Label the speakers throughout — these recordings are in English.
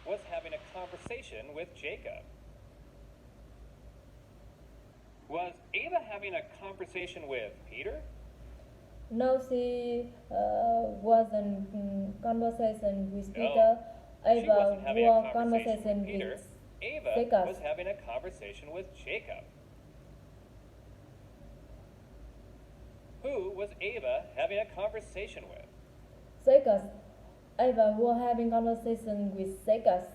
Speaker 1: was having a conversation with Jacob? Was Ava having a conversation with Peter?
Speaker 2: No, she was in conversation with
Speaker 1: No,
Speaker 2: Peter.
Speaker 1: she wasn't
Speaker 2: Ava
Speaker 1: having a
Speaker 2: was
Speaker 1: conversation
Speaker 2: conversation
Speaker 1: with Peter.
Speaker 2: with
Speaker 1: Ava
Speaker 2: Jacob.
Speaker 1: was having a conversation with Jacob. Who was Ava having a conversation with?
Speaker 2: Jacob. Ava was having conversation with Jacob.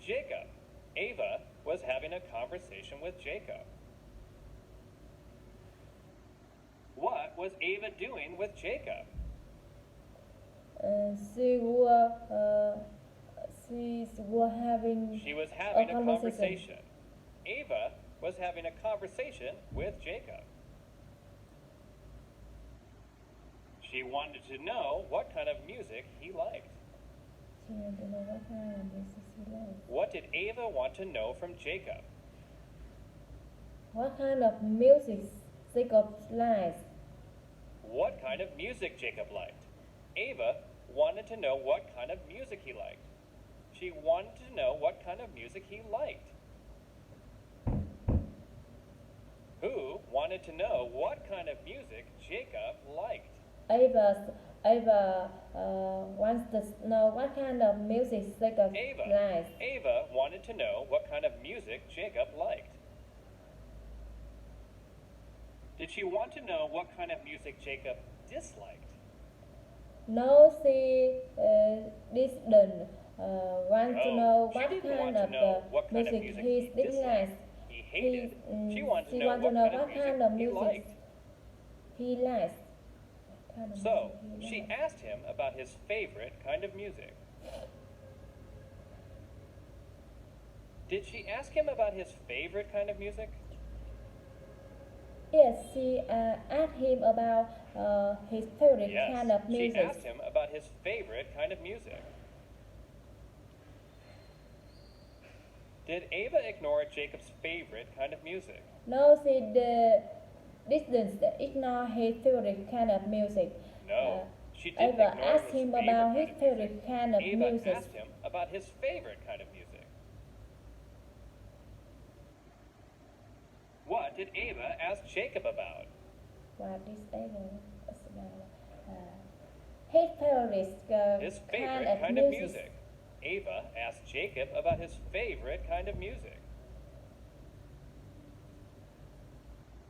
Speaker 1: Jacob. Ava was having a conversation with Jacob. What was Ava doing with Jacob?
Speaker 2: She was having
Speaker 1: She was having a
Speaker 2: conversation.
Speaker 1: conversation. Ava was having a conversation with Jacob. She wanted to know what kind of music he liked.
Speaker 2: She wanted to know what kind of music he liked.
Speaker 1: What did Ava want to know from Jacob?
Speaker 2: What kind of music Jacob likes?
Speaker 1: What kind of music Jacob liked? Ava wanted to know what kind of music he liked. She wanted to know what kind of music he liked. Who wanted to know what kind of music Jacob liked?
Speaker 2: Ava wants to know what kind of music Jacob likes.
Speaker 1: Ava wanted to know what kind of music Jacob liked. Did she want to know what kind of music Jacob disliked?
Speaker 2: No, she didn't want to know
Speaker 1: she
Speaker 2: what
Speaker 1: didn't
Speaker 2: kind
Speaker 1: want to
Speaker 2: of
Speaker 1: know what kind of
Speaker 2: music
Speaker 1: music
Speaker 2: he
Speaker 1: he
Speaker 2: dislikes.
Speaker 1: He hated. She wanted to
Speaker 2: She
Speaker 1: know
Speaker 2: want
Speaker 1: what
Speaker 2: to know
Speaker 1: kind of
Speaker 2: what kind
Speaker 1: music
Speaker 2: of
Speaker 1: he
Speaker 2: music
Speaker 1: liked.
Speaker 2: he likes. What kind of
Speaker 1: So,
Speaker 2: music he
Speaker 1: she
Speaker 2: likes.
Speaker 1: asked him about his favorite kind of music. Did she ask him about his favorite kind of music?
Speaker 2: Yes, she asked him about his favorite
Speaker 1: Yes,
Speaker 2: kind of
Speaker 1: she
Speaker 2: music.
Speaker 1: asked him about his favorite kind of music. Did Ava ignore Jacob's favorite kind of music?
Speaker 2: No, she didn't ignore his favorite kind of music.
Speaker 1: No, she didn't
Speaker 2: Ava
Speaker 1: ignore
Speaker 2: asked
Speaker 1: his
Speaker 2: him
Speaker 1: favorite
Speaker 2: about
Speaker 1: kind
Speaker 2: his
Speaker 1: of
Speaker 2: favorite
Speaker 1: music.
Speaker 2: kind of
Speaker 1: Ava
Speaker 2: music.
Speaker 1: asked him about his favorite kind of music. What did Ava ask Jacob about?
Speaker 2: What is Ava about? His favorite
Speaker 1: His favorite kind of music. Ava asked Jacob about his favorite kind of music.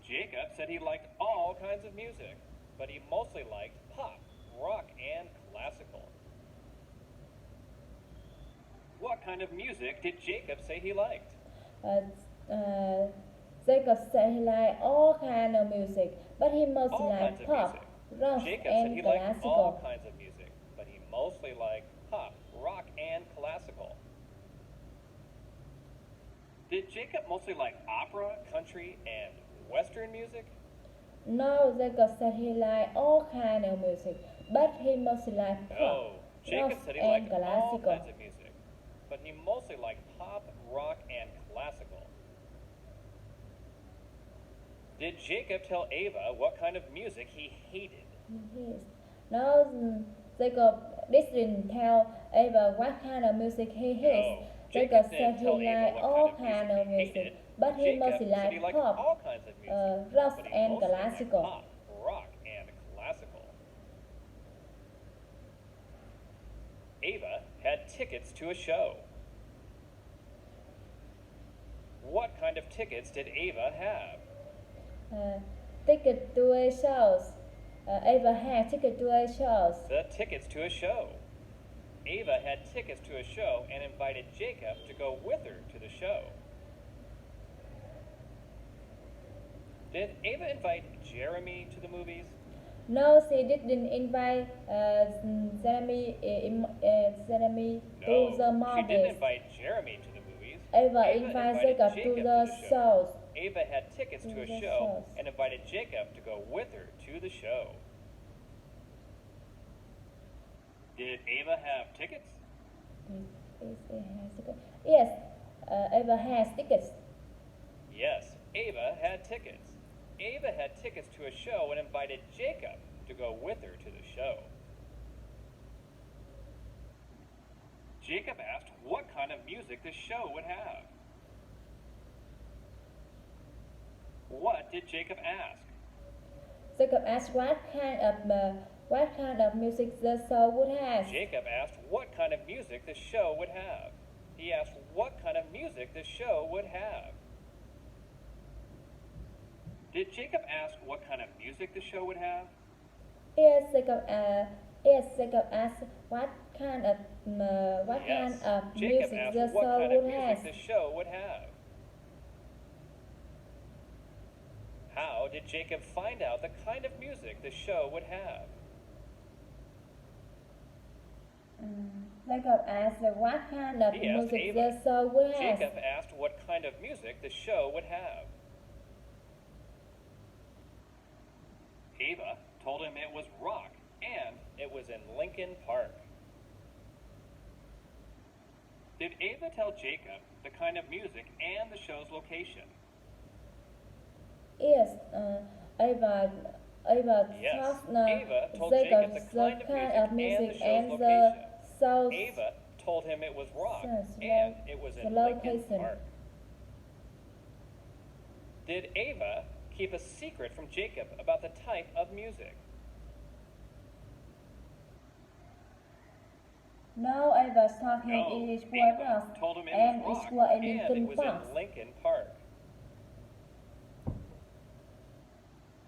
Speaker 1: Jacob said he liked all kinds of music, but he mostly liked pop, rock, and classical. What kind of music did Jacob say he liked?
Speaker 2: Jacob said he liked all kinds of music, but he mostly
Speaker 1: All kinds
Speaker 2: liked
Speaker 1: of
Speaker 2: pop,
Speaker 1: music.
Speaker 2: rock,
Speaker 1: Jacob said
Speaker 2: and
Speaker 1: he liked all
Speaker 2: classical.
Speaker 1: kinds of music, but he mostly liked pop, rock, and classical. Did Jacob mostly like opera, country, and western music?
Speaker 2: No, Jacob said he liked all kinds of music, but he mostly liked pop,
Speaker 1: No, Jacob
Speaker 2: rock,
Speaker 1: said he
Speaker 2: and
Speaker 1: liked all
Speaker 2: classical.
Speaker 1: kinds of music, but he mostly liked pop, rock, and classical. Did Jacob tell Ava what kind of music he hated?
Speaker 2: Yes. No, Jacob didn't tell Ava what kind of music he hates.
Speaker 1: No,
Speaker 2: Jacob
Speaker 1: Jacob
Speaker 2: said
Speaker 1: didn't
Speaker 2: he
Speaker 1: tell Ava
Speaker 2: liked
Speaker 1: what
Speaker 2: all
Speaker 1: kind
Speaker 2: kinds
Speaker 1: of
Speaker 2: of
Speaker 1: music he
Speaker 2: music,
Speaker 1: hated.
Speaker 2: but he
Speaker 1: Jacob
Speaker 2: mostly
Speaker 1: said he
Speaker 2: liked
Speaker 1: liked
Speaker 2: pop,
Speaker 1: all kinds of music,
Speaker 2: rock,
Speaker 1: but he
Speaker 2: and
Speaker 1: mostly liked
Speaker 2: classical.
Speaker 1: pop, rock, and classical. Ava had tickets to a show. What kind of tickets did Ava have?
Speaker 2: Ticket to a shows. Ava had ticket to a shows.
Speaker 1: The tickets to a show. Ava had tickets to a show and invited Jacob to go with her to the show. Did Ava invite Jeremy to the movies?
Speaker 2: No, she didn't invite Jeremy to
Speaker 1: No,
Speaker 2: the
Speaker 1: she didn't
Speaker 2: movies.
Speaker 1: invite Jeremy to the movies.
Speaker 2: Ava invited Jacob to the shows.
Speaker 1: Ava had tickets to a
Speaker 2: the
Speaker 1: show
Speaker 2: shows.
Speaker 1: and invited Jacob to go with her to the show. Did Ava have tickets?
Speaker 2: Yes, Ava has tickets.
Speaker 1: Yes, Ava had tickets. Ava had tickets to a show and invited Jacob to go with her to the show. Jacob asked what kind of music the show would have. What did Jacob ask?
Speaker 2: Jacob asked what kind of music the show would have.
Speaker 1: Jacob asked what kind of music the show would have. He asked what kind of music the show would have. Did Jacob ask what kind of music the show would have?
Speaker 2: Yes, Jacob asked what kind of
Speaker 1: Jacob
Speaker 2: music
Speaker 1: asked
Speaker 2: the
Speaker 1: what
Speaker 2: show
Speaker 1: kind of
Speaker 2: would have.
Speaker 1: music the show would have. How did Jacob find out the kind of music the show would have?
Speaker 2: Jacob asked what kind of
Speaker 1: He asked
Speaker 2: music
Speaker 1: Ava.
Speaker 2: the show would have.
Speaker 1: Jacob asked what kind of music the show would have. Ava told him it was rock and it was in Lincoln Park. Did Ava tell Jacob the kind of music and the show's location?
Speaker 2: Yes, Ava
Speaker 1: Yes,
Speaker 2: told
Speaker 1: Ava told
Speaker 2: Jacob
Speaker 1: Jacob
Speaker 2: the kind of music and the
Speaker 1: location.
Speaker 2: show's
Speaker 1: Ava told him it was rock
Speaker 2: Yes,
Speaker 1: and it was in
Speaker 2: the
Speaker 1: Lincoln
Speaker 2: location.
Speaker 1: Park. Did Ava keep a secret from Jacob about the type of music?
Speaker 2: No, Ava told him
Speaker 1: No,
Speaker 2: it was
Speaker 1: Ava
Speaker 2: rock
Speaker 1: told him it
Speaker 2: and
Speaker 1: was
Speaker 2: it
Speaker 1: rock
Speaker 2: was in
Speaker 1: and it
Speaker 2: Lincoln
Speaker 1: was
Speaker 2: Park.
Speaker 1: in Lincoln Park.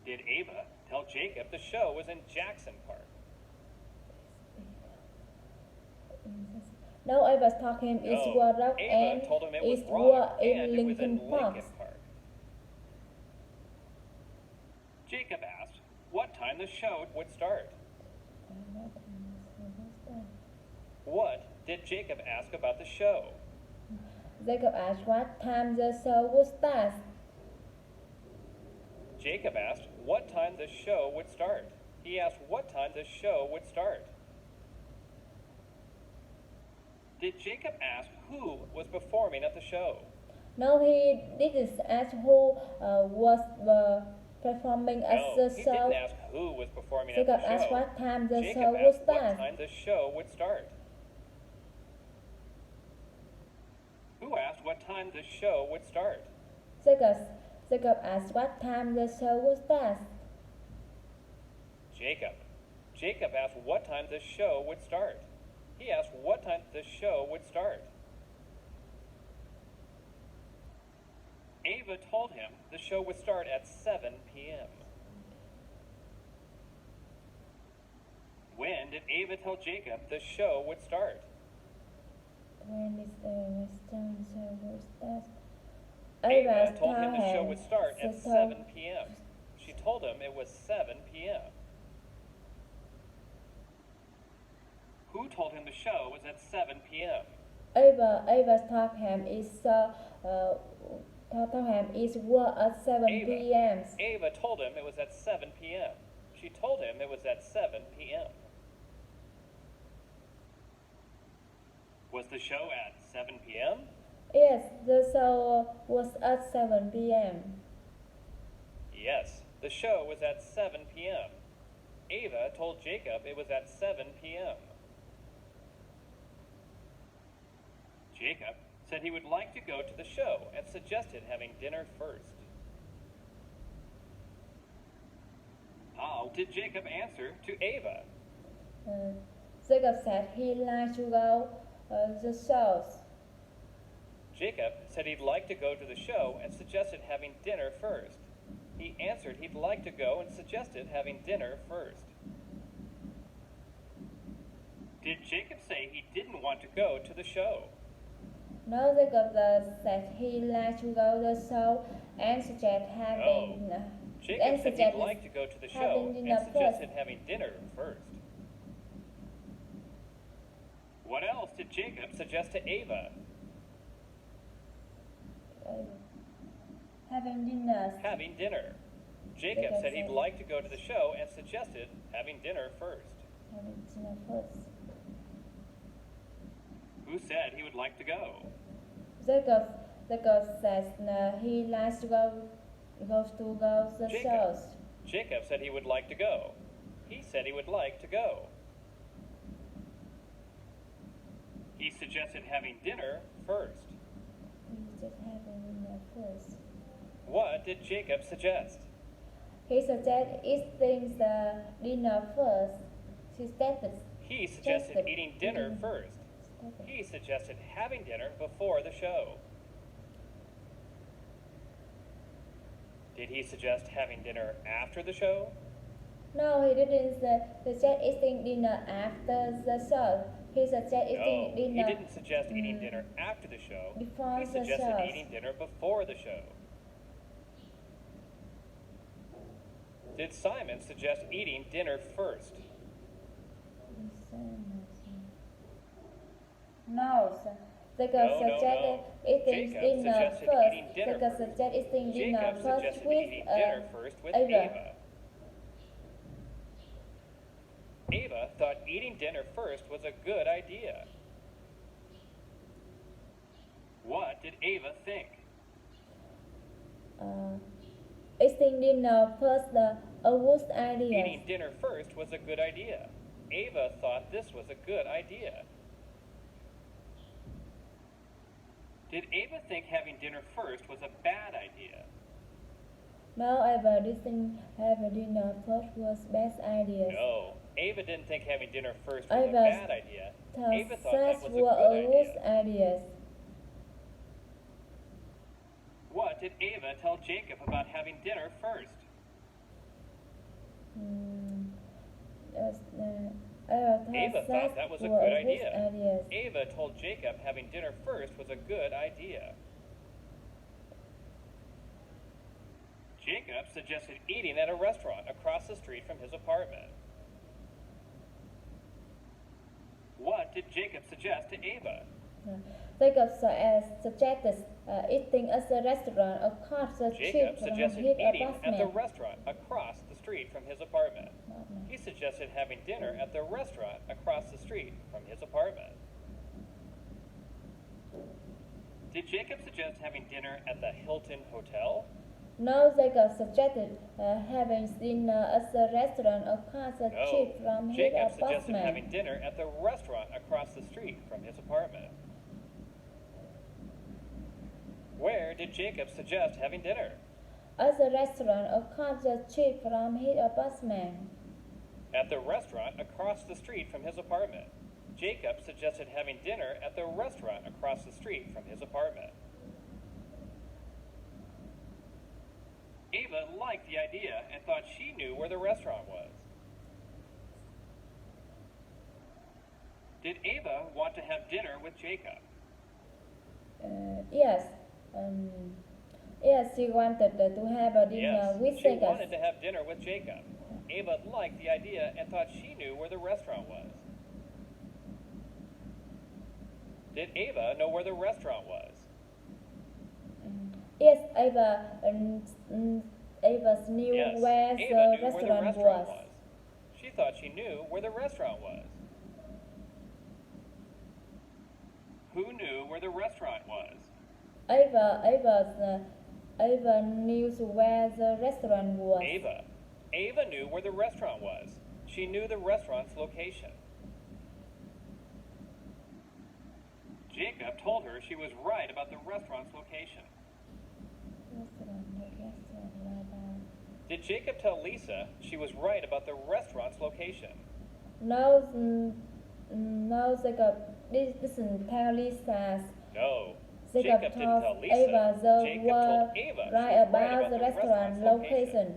Speaker 1: Did Ava tell Jacob the show was in Jackson Park?
Speaker 2: No, Ava told him it
Speaker 1: No,
Speaker 2: was rock
Speaker 1: Ava
Speaker 2: and
Speaker 1: told him it was
Speaker 2: it
Speaker 1: rock
Speaker 2: was
Speaker 1: and
Speaker 2: in
Speaker 1: it was
Speaker 2: Lincoln
Speaker 1: in
Speaker 2: Park.
Speaker 1: Lincoln Park. Jacob asked what time the show would start. What did Jacob ask about the show?
Speaker 2: Jacob asked what time the show would start.
Speaker 1: Jacob asked what time the show would start. He asked what time the show would start. Did Jacob ask who was performing at the show?
Speaker 2: No, he didn't ask who was performing at
Speaker 1: No,
Speaker 2: the
Speaker 1: he
Speaker 2: show.
Speaker 1: didn't ask who was performing at
Speaker 2: Jacob
Speaker 1: the
Speaker 2: asked
Speaker 1: show.
Speaker 2: what time the
Speaker 1: Jacob
Speaker 2: show would
Speaker 1: asked what
Speaker 2: start.
Speaker 1: time the show would start. Who asked what time the show would start?
Speaker 2: Jacob asked what time the show would start.
Speaker 1: Jacob asked what time the show would start. He asked what time the show would start. Ava told him the show would start at 7 p.m. When did Ava tell Jacob the show would start?
Speaker 2: When is the Western show would start?
Speaker 1: Ava told him the show
Speaker 2: him
Speaker 1: would start at
Speaker 2: the
Speaker 1: 7 p.m. She told him it was 7 p.m. Who told him the show was at 7 p.m.?
Speaker 2: Ava told him it was at 7 p.m.
Speaker 1: Ava told him it was at 7 p.m. She told him it was at 7 p.m. Was the show at 7 p.m.?
Speaker 2: Yes, the show was at 7 p.m.
Speaker 1: Yes, the show was at 7 p.m. Ava told Jacob it was at 7 p.m. Jacob said he would like to go to the show and suggested having dinner first. How did Jacob answer to Ava?
Speaker 2: Jacob said he liked to go the shows.
Speaker 1: Jacob said he'd like to go to the show and suggested having dinner first. He answered he'd like to go and suggested having dinner first. Did Jacob say he didn't want to go to the show?
Speaker 2: No, Jacob said he liked to go to the show and suggested having
Speaker 1: Jacob said he'd like to go to the show and suggested having dinner first. What else did Jacob suggest to Ava?
Speaker 2: having dinner.
Speaker 1: Having dinner. Jacob said he'd like to go to the show and suggested having dinner first.
Speaker 2: Having dinner first.
Speaker 1: Who said he would like to go?
Speaker 2: Jacob says he likes to go to the shows.
Speaker 1: Jacob said he would like to go. He said he would like to go. He suggested having dinner first.
Speaker 2: We just having dinner first.
Speaker 1: What did Jacob suggest?
Speaker 2: He suggested eating the dinner first.
Speaker 1: He suggested eating dinner first. He suggested having dinner before the show. Did he suggest having dinner after the show?
Speaker 2: No, he didn't suggest eating dinner after the show. He suggested eating dinner.
Speaker 1: He didn't suggest eating dinner after the show.
Speaker 2: Before
Speaker 1: he
Speaker 2: the
Speaker 1: suggested
Speaker 2: show.
Speaker 1: eating dinner before the show. Did Simon suggest eating dinner first?
Speaker 2: No, Jacob suggested eating
Speaker 1: Jacob
Speaker 2: dinner
Speaker 1: suggested
Speaker 2: first.
Speaker 1: eating dinner
Speaker 2: Jacob
Speaker 1: first.
Speaker 2: suggested eating dinner
Speaker 1: Jacob
Speaker 2: first
Speaker 1: suggested
Speaker 2: with
Speaker 1: eating dinner first with
Speaker 2: Ava.
Speaker 1: Ava. Ava thought eating dinner first was a good idea. What did Ava think?
Speaker 2: Eating dinner first, a good idea.
Speaker 1: Eating dinner first was a good idea. Ava thought this was a good idea. Did Ava think having dinner first was a bad idea?
Speaker 2: No, Ava didn't have dinner first was best idea.
Speaker 1: No, Ava didn't think having dinner first was a
Speaker 2: Ava
Speaker 1: bad idea. Ava thought that was a good idea.
Speaker 2: ideas.
Speaker 1: What did Ava tell Jacob about having dinner first? Ava thought that was a good idea. Ava told Jacob having dinner first was a good idea. Jacob suggested eating at a restaurant across the street from his apartment. What did Jacob suggest to Ava?
Speaker 2: Jacob suggested eating at a restaurant across the street
Speaker 1: Jacob
Speaker 2: from
Speaker 1: suggested
Speaker 2: his
Speaker 1: eating at the
Speaker 2: apartment.
Speaker 1: restaurant across the street from his apartment. He suggested having dinner at the restaurant across the street from his apartment. Did Jacob suggest having dinner at the Hilton Hotel?
Speaker 2: No, Jacob suggested having dinner at the restaurant across the street from his
Speaker 1: Jacob suggested
Speaker 2: apartment.
Speaker 1: having dinner at the restaurant across the street from his apartment. Where did Jacob suggest having dinner?
Speaker 2: At the restaurant across the street from his apartment.
Speaker 1: At the restaurant across the street from his apartment. Jacob suggested having dinner at the restaurant across the street from his apartment. Ava liked the idea and thought she knew where the restaurant was. Did Ava want to have dinner with Jacob?
Speaker 2: Yes. Yes, she wanted to have a dinner with
Speaker 1: she
Speaker 2: Jacob.
Speaker 1: wanted to have dinner with Jacob. Ava liked the idea and thought she knew where the restaurant was. Did Ava know where the restaurant was?
Speaker 2: Yes, Ava knew
Speaker 1: Yes,
Speaker 2: where
Speaker 1: Ava
Speaker 2: the
Speaker 1: knew
Speaker 2: restaurant
Speaker 1: where the restaurant
Speaker 2: was.
Speaker 1: was. She thought she knew where the restaurant was. Who knew where the restaurant was?
Speaker 2: Ava knew where the restaurant was.
Speaker 1: Ava knew where the restaurant was. She knew the restaurant's location. Jacob told her she was right about the restaurant's location. Did Jacob tell Lisa she was right about the restaurant's location?
Speaker 2: No, Jacob didn't tell Lisa.
Speaker 1: No.
Speaker 2: Jacob
Speaker 1: didn't
Speaker 2: told
Speaker 1: tell Lisa.
Speaker 2: Ava the
Speaker 1: Jacob
Speaker 2: were
Speaker 1: told Ava she
Speaker 2: right
Speaker 1: was
Speaker 2: about the restaurant location.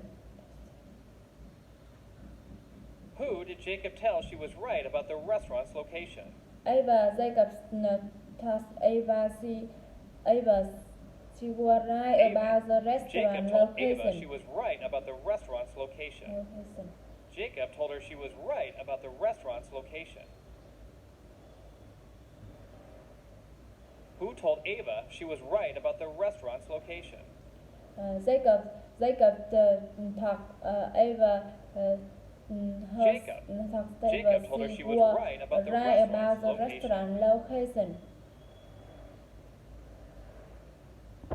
Speaker 1: Who did Jacob tell she was right about the restaurant's location?
Speaker 2: Jacob told Ava she was right about the restaurant
Speaker 1: Jacob told Ava
Speaker 2: location.
Speaker 1: she was right about the restaurant's location. Jacob told her she was right about the restaurant's location. Who told Ava she was right about the restaurant's location?
Speaker 2: Jacob told Ava
Speaker 1: Jacob told her she was right about the restaurant's location.
Speaker 2: restaurant location.